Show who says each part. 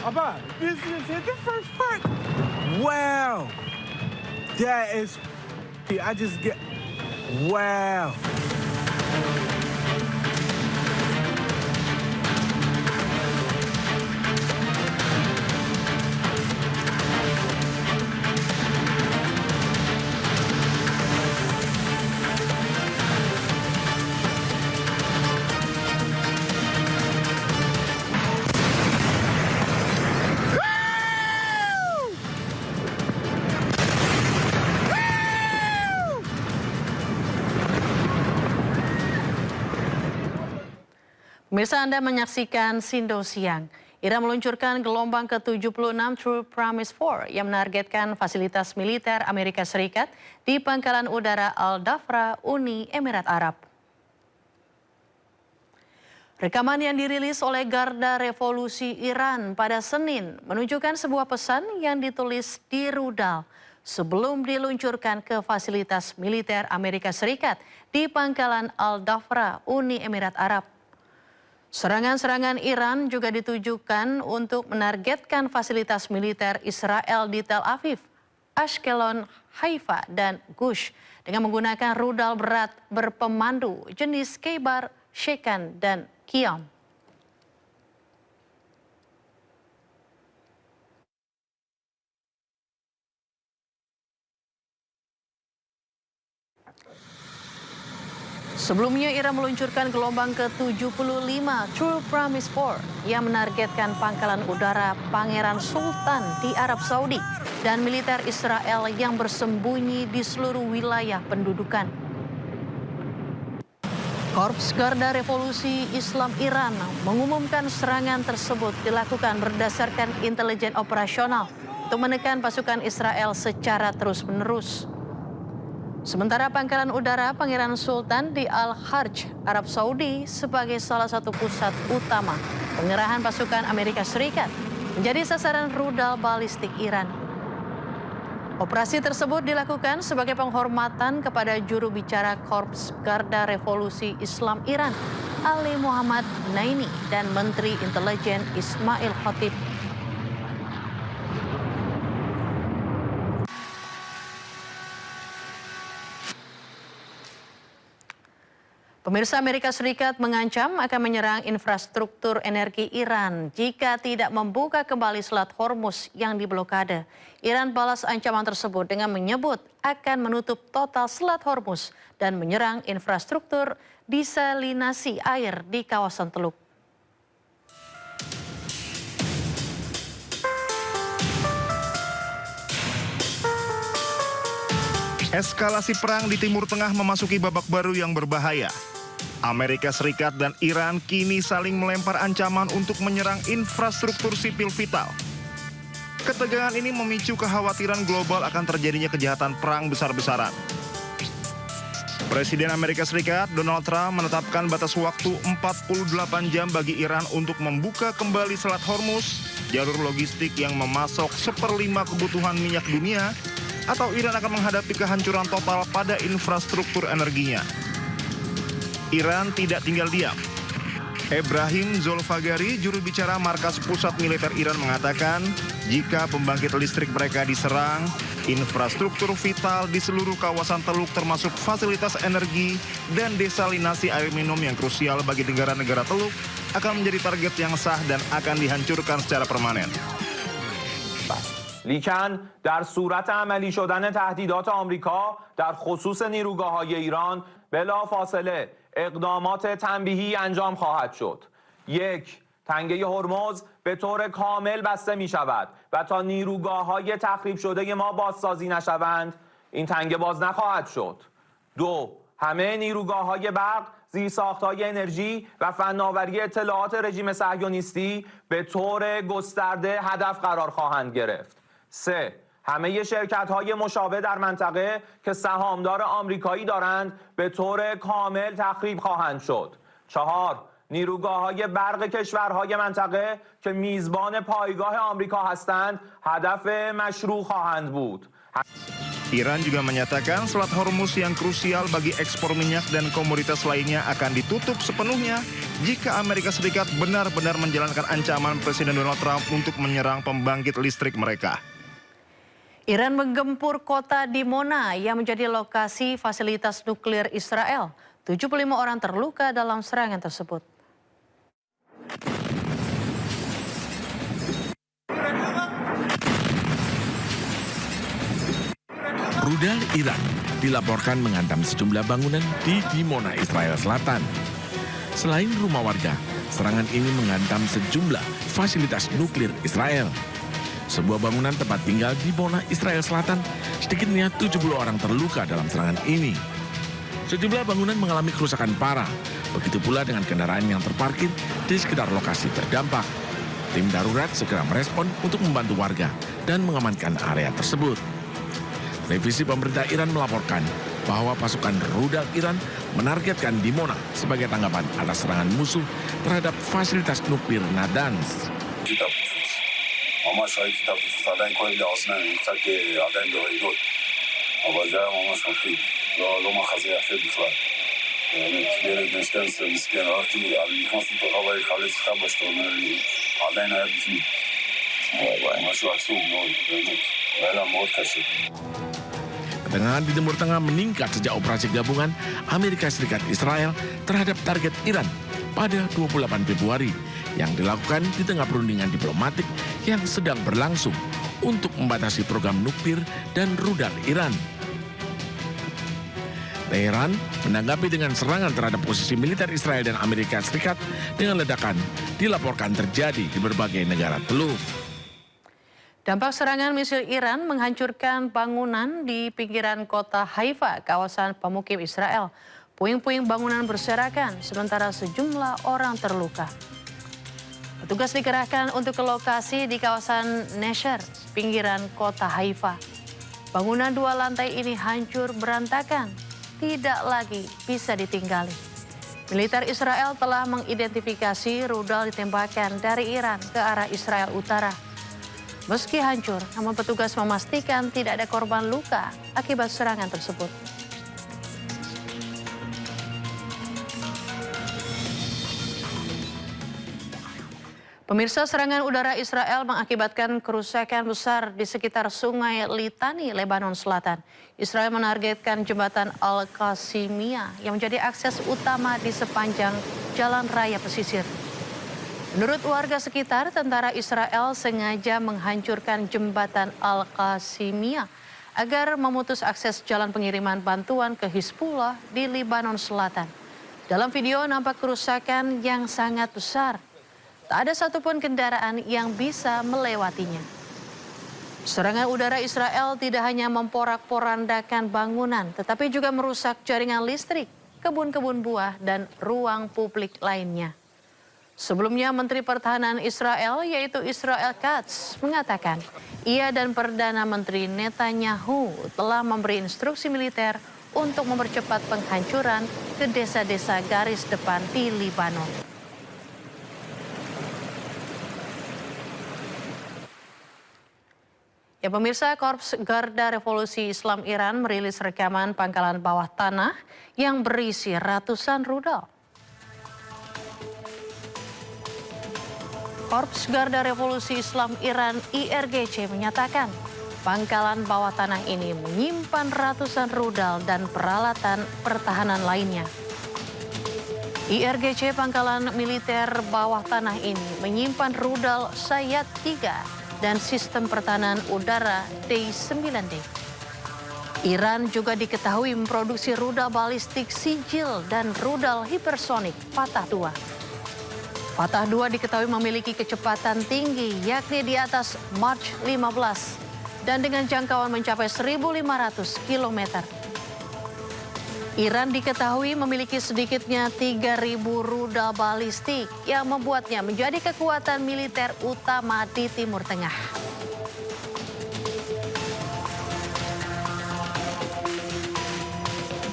Speaker 1: Abba, this is the first part. Wow. That is, I just get, wow.
Speaker 2: Pemirsa, Anda menyaksikan Sindo Siang. Iran meluncurkan gelombang ke-76 True Promise 4 yang menargetkan fasilitas militer Amerika Serikat di Pangkalan Udara Al-Dhafra, Uni Emirat Arab. Rekaman yang dirilis oleh Garda Revolusi Iran pada Senin menunjukkan sebuah pesan yang ditulis di rudal sebelum diluncurkan ke fasilitas militer Amerika Serikat di Pangkalan Al-Dhafra, Uni Emirat Arab. Serangan-serangan Iran juga ditujukan untuk menargetkan fasilitas militer Israel di Tel Aviv, Ashkelon, Haifa, dan Gush dengan menggunakan rudal berat berpemandu jenis Khaybar, Shekan, dan Qiyam. Sebelumnya, Iran meluncurkan gelombang ke-75 True Promise 4 yang menargetkan pangkalan udara Pangeran Sultan di Arab Saudi dan militer Israel yang bersembunyi di seluruh wilayah pendudukan. Korps Garda Revolusi Islam Iran mengumumkan serangan tersebut dilakukan berdasarkan intelijen operasional untuk menekan pasukan Israel secara terus-menerus. Sementara pangkalan udara Pangeran Sultan di Al-Kharj, Arab Saudi sebagai salah satu pusat utama pengerahan pasukan Amerika Serikat menjadi sasaran rudal balistik Iran. Operasi tersebut dilakukan sebagai penghormatan kepada juru bicara Korps Garda Revolusi Islam Iran, Ali Muhammad Naini, dan Menteri Intelijen Ismail Khatib. Pemirsa, Amerika Serikat mengancam akan menyerang infrastruktur energi Iran jika tidak membuka kembali Selat Hormuz yang diblokade. Iran balas ancaman tersebut dengan menyebut akan menutup total Selat Hormuz dan menyerang infrastruktur desalinasi air di kawasan Teluk.
Speaker 3: Eskalasi perang di Timur Tengah memasuki babak baru yang berbahaya. Amerika Serikat dan Iran kini saling melempar ancaman untuk menyerang infrastruktur sipil vital. Ketegangan ini memicu kekhawatiran global akan terjadinya kejahatan perang besar-besaran. Presiden Amerika Serikat Donald Trump menetapkan batas waktu 48 jam bagi Iran untuk membuka kembali Selat Hormuz, jalur logistik yang memasok 1/5 kebutuhan minyak dunia, atau Iran akan menghadapi kehancuran total pada infrastruktur energinya. Iran tidak tinggal diam. Ebrahim Zolfagari, juru bicara Markas Pusat Militer Iran, mengatakan jika pembangkit listrik mereka diserang, infrastruktur vital di seluruh kawasan Teluk termasuk fasilitas energi dan desalinasi air minum yang krusial bagi negara-negara Teluk akan menjadi target yang sah dan akan dihancurkan secara permanen.
Speaker 4: لیکن در صورت عملی شدن تهدیدات آمریکا در خصوص نیروگاه‌های ایران بلافاصله اقدامات تنبیهی انجام خواهد شد. 1. تنگه هرمز به طور کامل بسته می شود و تا نیروگاه‌های تخریب شده ما بازسازی نشوند این تنگه باز نخواهد شد. 2. همه نیروگاه‌های برق، زیرساخت‌های انرژی و فناوری اطلاعات رژیم صهیونیستی به طور گسترده هدف قرار خواهند گرفت. 3. همه شرکت‌های مشابه در منطقه که سهامدار آمریکایی دارند به طور کامل تخریب خواهند شد. 4. نیروگاه‌های برق کشورهای منطقه که میزبان پایگاه آمریکا هستند هدف مشروع خواهند بود.
Speaker 3: Iran juga menyatakan Selat Hormuz yang krusial bagi ekspor minyak dan komoditas lainnya akan ditutup sepenuhnya jika Amerika Serikat benar-benar menjalankan ancaman Presiden Donald Trump untuk menyerang pembangkit listrik mereka.
Speaker 2: Iran menggempur kota Dimona yang menjadi lokasi fasilitas nuklir Israel. 75 orang terluka dalam serangan tersebut.
Speaker 5: Rudal Iran dilaporkan menghantam sejumlah bangunan di Dimona, Israel Selatan. Selain rumah warga, serangan ini menghantam sejumlah fasilitas nuklir Israel. Sebuah bangunan tempat tinggal di Dimona, Israel Selatan, sedikitnya 70 orang terluka dalam serangan ini. Sejumlah bangunan mengalami kerusakan parah, begitu pula dengan kendaraan yang terparkir di sekitar lokasi terdampak. Tim darurat segera merespon untuk membantu warga dan mengamankan area tersebut. Televisi pemerintah Iran melaporkan bahwa pasukan rudal Iran menargetkan Dimona sebagai tanggapan atas serangan musuh terhadap fasilitas nuklir Natanz. Ketegangan di Timur Tengah meningkat sejak operasi gabungan Amerika Serikat Israel terhadap target Iran pada 28 Februari yang dilakukan di tengah perundingan diplomatik yang sedang berlangsung untuk membatasi program nuklir dan rudal Iran. Teheran menanggapi dengan serangan terhadap posisi militer Israel dan Amerika Serikat dengan ledakan dilaporkan terjadi di berbagai negara teluk.
Speaker 2: Dampak serangan misil Iran menghancurkan bangunan di pinggiran kota Haifa, kawasan pemukim Israel. Puing-puing bangunan berserakan, sementara sejumlah orang terluka. Petugas dikerahkan untuk ke lokasi di kawasan Nesher, pinggiran kota Haifa. Bangunan 2 lantai ini hancur berantakan, tidak lagi bisa ditinggali. Militer Israel telah mengidentifikasi rudal ditembakkan dari Iran ke arah Israel Utara. Meski hancur, namun petugas memastikan tidak ada korban luka akibat serangan tersebut. Pemirsa, serangan udara Israel mengakibatkan kerusakan besar di sekitar Sungai Litani, Lebanon Selatan. Israel menargetkan jembatan Al-Qasimiyah yang menjadi akses utama di sepanjang jalan raya pesisir. Menurut warga sekitar, tentara Israel sengaja menghancurkan jembatan Al-Qasimiyah agar memutus akses jalan pengiriman bantuan ke Hizbullah di Lebanon Selatan. Dalam video nampak kerusakan yang sangat besar. Tak ada satupun kendaraan yang bisa melewatinya. Serangan udara Israel tidak hanya memporak-porandakan bangunan, tetapi juga merusak jaringan listrik, kebun-kebun buah, dan ruang publik lainnya. Sebelumnya, Menteri Pertahanan Israel, yaitu Israel Katz, mengatakan ia dan Perdana Menteri Netanyahu telah memberi instruksi militer untuk mempercepat penghancuran ke desa-desa garis depan di Lebanon. Ya pemirsa, Korps Garda Revolusi Islam Iran merilis rekaman pangkalan bawah tanah yang berisi ratusan rudal. Korps Garda Revolusi Islam Iran IRGC menyatakan pangkalan bawah tanah ini menyimpan ratusan rudal dan peralatan pertahanan lainnya. IRGC pangkalan militer bawah tanah ini menyimpan rudal Sayad 3 dan sistem pertahanan udara D-9D. Iran juga diketahui memproduksi rudal balistik Sijil dan rudal hipersonik Fatah 2. Fatah 2 diketahui memiliki kecepatan tinggi yakni di atas Mach 15 dan dengan jangkauan mencapai 1.500 km. Iran diketahui memiliki sedikitnya 3.000 rudal balistik yang membuatnya menjadi kekuatan militer utama di Timur Tengah.